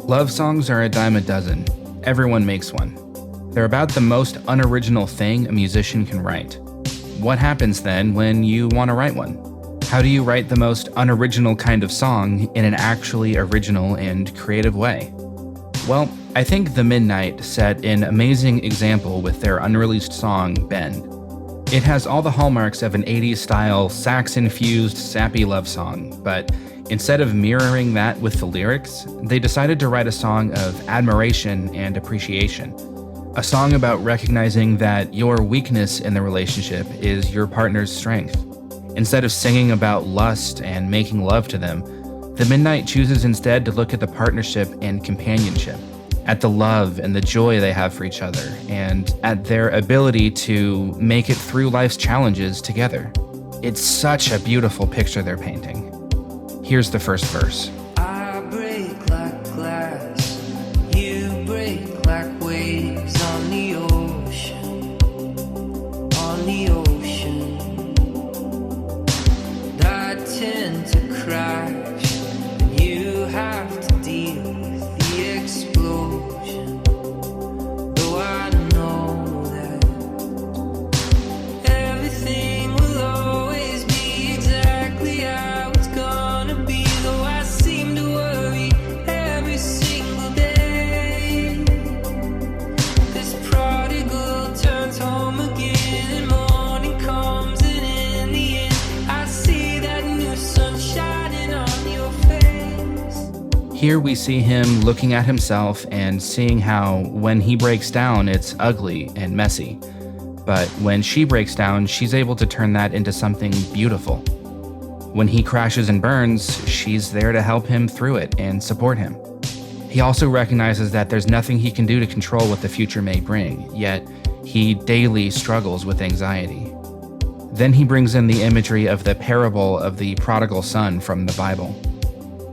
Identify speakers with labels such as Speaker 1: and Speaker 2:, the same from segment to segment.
Speaker 1: Love songs are a dime a dozen. Everyone makes one. They're about the most unoriginal thing a musician can write. What happens then when you want to write one? How do you write the most unoriginal kind of song in an actually original and creative way? Well, I think The Midnight set an amazing example with their unreleased song, Bend. It has all the hallmarks of an 80s style, sax-infused, sappy love song, but instead of mirroring that with the lyrics, they decided to write a song of admiration and appreciation. A song about recognizing that your weakness in the relationship is your partner's strength. Instead of singing about lust and making love to them, The Midnight chooses instead to look at the partnership and companionship, at the love and the joy they have for each other, and at their ability to make it through life's challenges together. It's such a beautiful picture they're painting. Here's the first verse.
Speaker 2: I break like glass, you break like waves on the ocean, on the ocean. I tend to crash, and you have to deal with the explosion. Though I know that everything will always be exactly how it's gonna be. Though I seem to worry every single day. This prodigal turns home again, and morning comes, and in the end I see that new sun shining on your face.
Speaker 1: Here we see him looking at himself and seeing how when he breaks down, it's ugly and messy. But when she breaks down, she's able to turn that into something beautiful. When he crashes and burns, she's there to help him through it and support him. He also recognizes that there's nothing he can do to control what the future may bring, yet he daily struggles with anxiety. Then he brings in the imagery of the parable of the prodigal son from the Bible.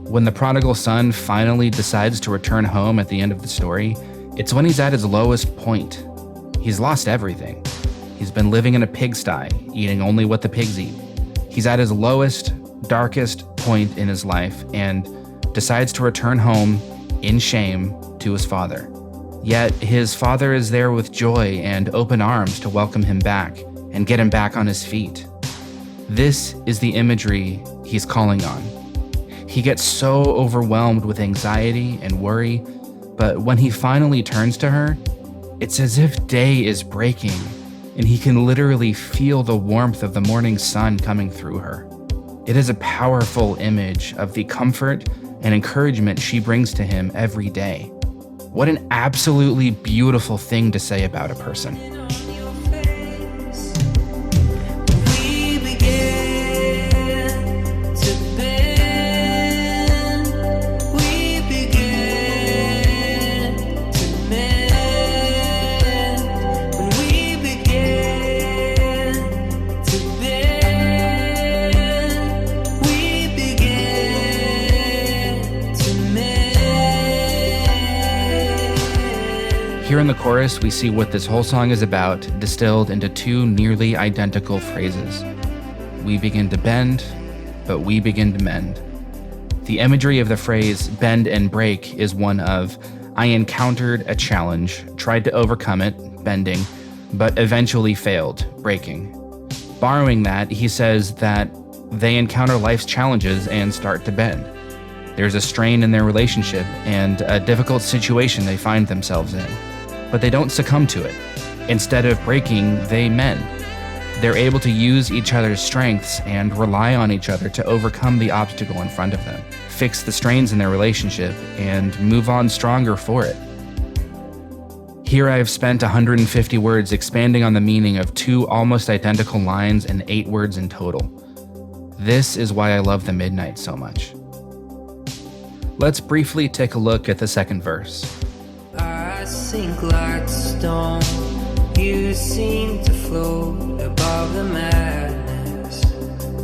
Speaker 1: When the prodigal son finally decides to return home at the end of the story, it's when he's at his lowest point. He's lost everything. He's been living in a pigsty, eating only what the pigs eat. He's at his lowest, darkest point in his life and decides to return home in shame to his father. Yet his father is there with joy and open arms to welcome him back and get him back on his feet. This is the imagery he's calling on. He gets so overwhelmed with anxiety and worry, but when he finally turns to her, it's as if day is breaking, and he can literally feel the warmth of the morning sun coming through her. It is a powerful image of the comfort and encouragement she brings to him every day. What an absolutely beautiful thing to say about a person.
Speaker 2: We began to bend. We began to mend. When we began to bend, we began to mend.
Speaker 1: Here in the chorus, we see what this whole song is about, distilled into two nearly identical phrases. We begin to bend, but we begin to mend. The imagery of the phrase bend and break is one of, I encountered a challenge, tried to overcome it, bending, but eventually failed, breaking. Borrowing that, he says that they encounter life's challenges and start to bend. There's a strain in their relationship and a difficult situation they find themselves in, but they don't succumb to it. Instead of breaking, they mend. They're able to use each other's strengths and rely on each other to overcome the obstacle in front of them, fix the strains in their relationship, and move on stronger for it. Here I've spent 150 words expanding on the meaning of two almost identical lines and 8 words in total. This is why I love The Midnight so much. Let's briefly take a look at the second verse.
Speaker 2: I sink like stone. You seem to float above the madness,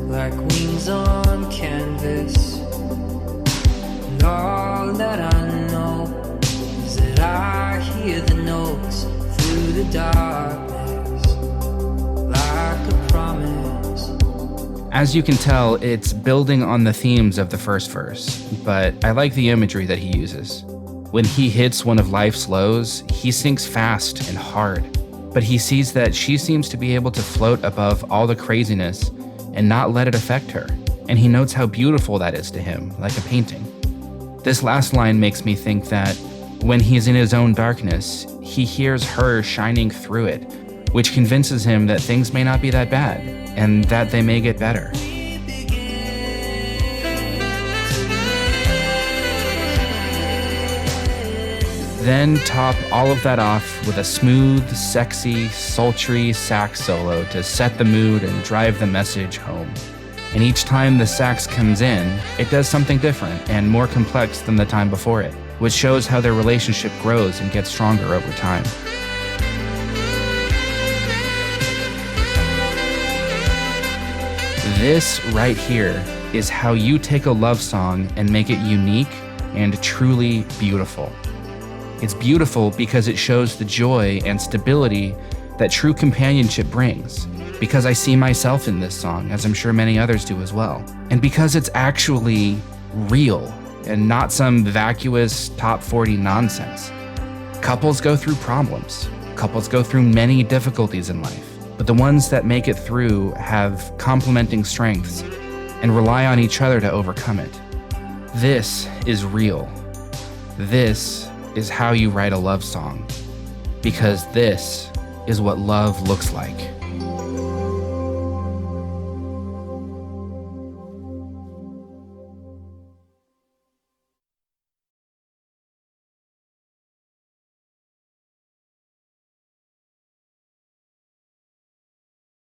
Speaker 2: like wings on canvas. And all that I know is that I hear the notes through the darkness, like a promise.
Speaker 1: As you can tell, it's building on the themes of the first verse, but I like the imagery that he uses. When he hits one of life's lows, he sinks fast and hard. But he sees that she seems to be able to float above all the craziness and not let it affect her. And he notes how beautiful that is to him, like a painting. This last line makes me think that when he's in his own darkness, he hears her shining through it, which convinces him that things may not be that bad and that they may get better. Then top all of that off with a smooth, sexy, sultry sax solo to set the mood and drive the message home. And each time the sax comes in, it does something different and more complex than the time before it, which shows how their relationship grows and gets stronger over time. This right here is how you take a love song and make it unique and truly beautiful. It's beautiful because it shows the joy and stability that true companionship brings, because I see myself in this song, as I'm sure many others do as well, and because it's actually real and not some vacuous top 40 nonsense. Couples go through problems. Couples go through many difficulties in life, but the ones that make it through have complementing strengths and rely on each other to overcome it. This is real. This is how you write a love song, because this is what love looks like.